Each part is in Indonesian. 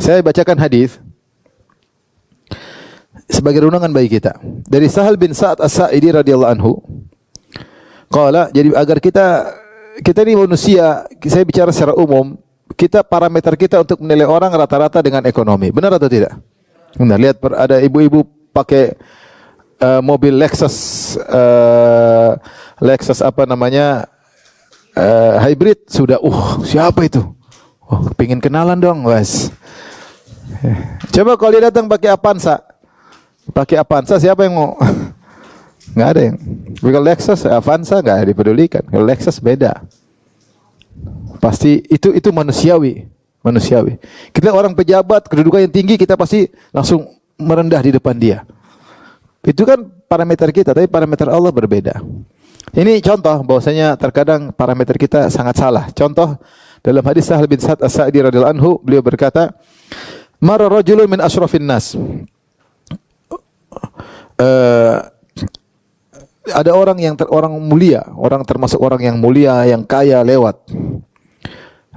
Saya bacakan hadis sebagai renungan bagi kita. Dari Sahal bin Sa'ad As-Sa'idi radhiyallahu anhu. Qala, jadi agar kita ini manusia, saya bicara secara umum, kita parameter kita untuk menilai orang rata-rata dengan ekonomi. Benar atau tidak? Benar. Lihat ada ibu-ibu pakai mobil Lexus apa namanya? Hybrid sudah siapa itu? Pengen kenalan dong, was. Coba kalau dia datang pakai Avanza siapa yang mau? Nggak ada yang. Kalau Lexus, Avanza nggak dipedulikan. Kalau Lexus beda. Pasti itu manusiawi. Kita orang pejabat, kedudukan yang tinggi, kita pasti langsung merendah di depan dia. Itu kan parameter kita, tapi parameter Allah berbeda. Ini contoh bahwasanya terkadang parameter kita sangat salah. Contoh dalam hadis Sahal bin Sa'ad As-Sa'idi radhiyallahu anhu, beliau berkata, "Marra rajulun min asyrafin nas." Ada orang mulia, orang termasuk orang yang mulia, yang kaya lewat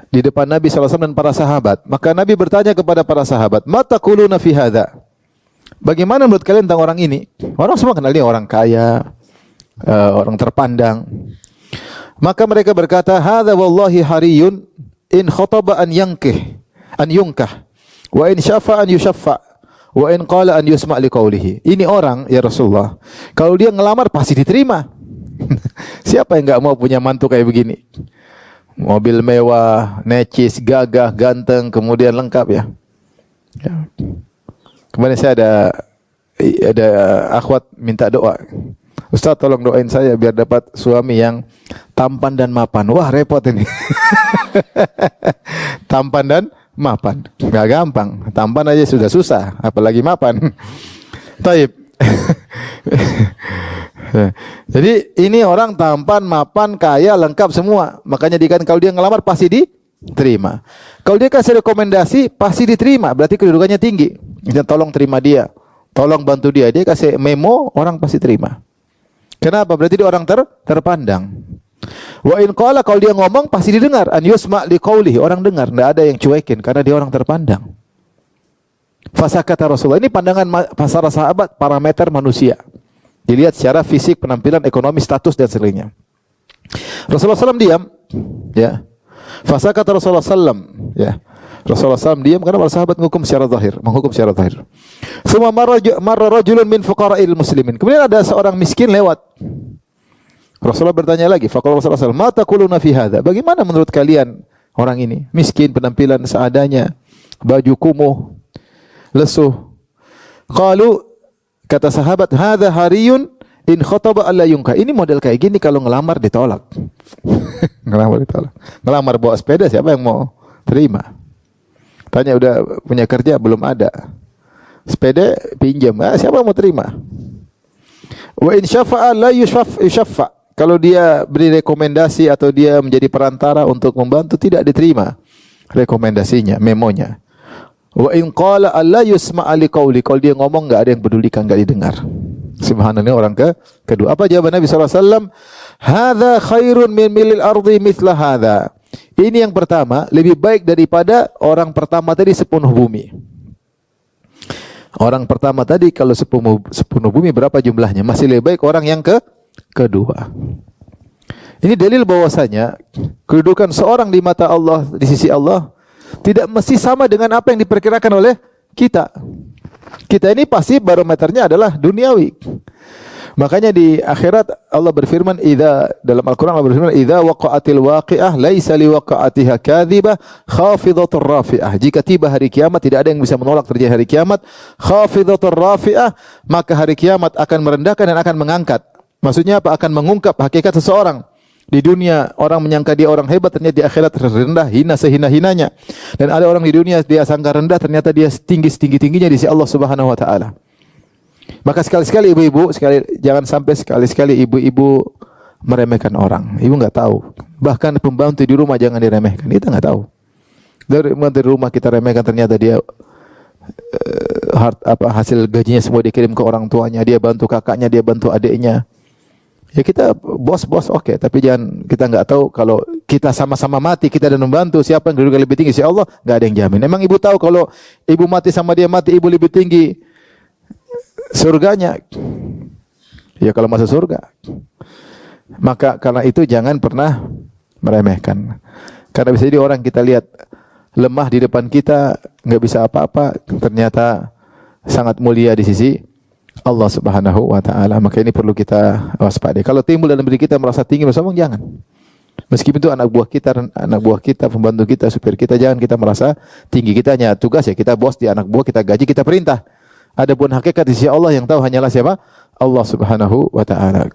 di depan Nabi SAW dan para sahabat. Maka Nabi bertanya kepada para sahabat, "Ma taquluna fi hadza?" Bagaimana menurut kalian tentang orang ini? Orang semua kenal dia orang kaya, orang terpandang. Maka mereka berkata, "Hadza wallahi hariyun in khataba an yunkah wa in syafa an yushaffa wa in qala an yusma' liqaulihi." Ini orang ya Rasulullah, kalau dia ngelamar pasti diterima. Siapa yang enggak mau punya mantu kayak begini? Mobil mewah, necis, gagah, ganteng, kemudian lengkap ya. Kemarin saya ada akhwat minta doa. Ustaz tolong doain saya biar dapat suami yang tampan dan mapan. Wah repot ini. Tampan dan mapan. Gak gampang. Tampan aja sudah susah, apalagi mapan. Taib. Jadi ini orang tampan, mapan, kaya, lengkap semua. Makanya kalau dia ngelamar pasti diterima. Kalau dia kasih rekomendasi pasti diterima. Berarti kedudukannya tinggi. Jadi tolong terima dia, tolong bantu dia. Dia kasih memo, orang pasti terima. Kenapa? Berarti dia orang terpandang. Wa in qala, kalau dia ngomong pasti didengar. An yusma' liqaulihi, orang dengar, enggak ada yang cuekin karena dia orang terpandang. Fasakata Rasulullah. Ini pandangan para sahabat, parameter manusia. Dilihat secara fisik, penampilan, ekonomi, status dan sebagainya. Rasulullah SAW diam, ya. Fasakata Rasulullah SAW, ya. Rasulullah SAW diam karena para sahabat menghukum secara zahir. Summa marra rajulun min fuqara'il muslimin. Kemudian ada seorang miskin lewat. Rasulullah bertanya lagi, faqala Rasulullah SAW, "Ma taquluna fi hadza?" Bagaimana menurut kalian orang ini? Miskin, penampilan seadanya, baju kumuh, lesuh. Qalu, kata sahabat, "Hadza hariyun in khataba alla yunka." Ini model kayak gini kalau ngelamar ditolak. Ngelamar bawa sepeda, siapa yang mau terima? Tanya udah punya kerja belum, ada. Sepeda pinjam, siapa yang mau terima? Wa in syafa'a la yushaffa. Kalau dia beri rekomendasi atau dia menjadi perantara untuk membantu, tidak diterima rekomendasinya, memonya. Wa in qala alla yusma'a liqauli. Kalau dia ngomong enggak ada yang pedulikan, enggak didengar. Subhanallah, orang kedua. Apa jawaban Nabi SAW? Hadza khairun min milil ardi mithla hadza. Ini yang pertama, lebih baik daripada orang pertama tadi sepenuh bumi. Orang pertama tadi kalau sepenuh bumi berapa jumlahnya? Masih lebih baik orang yang kedua. Ini dalil bahwasanya kedudukan seorang di mata Allah, di sisi Allah, tidak mesti sama dengan apa yang diperkirakan oleh kita. Kita ini pasti barometernya adalah duniawi. Makanya di akhirat Allah berfirman, dalam Al-Quran Allah berfirman, "Idza waqa'atil waqi'ah laisa liwaqa'atiha kadhibah khafidatur rafi'ah." Jika tiba hari kiamat, tidak ada yang bisa menolak terjadi hari kiamat. Khafidatur rafi'ah, maka hari kiamat akan merendahkan dan akan mengangkat. Maksudnya apa? Akan mengungkap hakikat seseorang. Di dunia orang menyangka dia orang hebat, ternyata di akhirat rendah, hina sehina-hinanya. Dan ada orang di dunia dia sangka rendah, ternyata dia tinggi-tingginya di sisi Allah Subhanahu wa taala. Maka sekali-sekali ibu-ibu, jangan sampai sekali-sekali ibu-ibu meremehkan orang. Ibu enggak tahu. Bahkan pembantu di rumah jangan diremehkan. Kita enggak tahu. Dari rumah kita remehkan, ternyata dia hasil gajinya semua dikirim ke orang tuanya, dia bantu kakaknya, dia bantu adiknya. Ya kita bos oke, tapi jangan, kita nggak tahu kalau kita sama-sama mati kita dan membantu siapa yang kedudukan lebih tinggi, si Allah nggak ada yang jamin. Emang ibu tahu kalau ibu mati sama dia mati, ibu lebih tinggi surganya? Ya kalau masuk surga. Maka karena itu jangan pernah meremehkan. Karena bisa jadi orang kita lihat lemah di depan kita, nggak bisa apa-apa, ternyata sangat mulia di sisi Allah Subhanahu wa taala. Maka ini perlu kita waspadai. Kalau timbul dalam diri kita merasa tinggi, merasa sombong, jangan. Meskipun itu anak buah kita, pembantu kita, supir kita, jangan kita merasa tinggi. Kita hanya tugas ya, kita bos, di anak buah kita gaji, kita perintah. Adapun hakikat di sisi Allah yang tahu hanyalah siapa? Allah Subhanahu wa taala.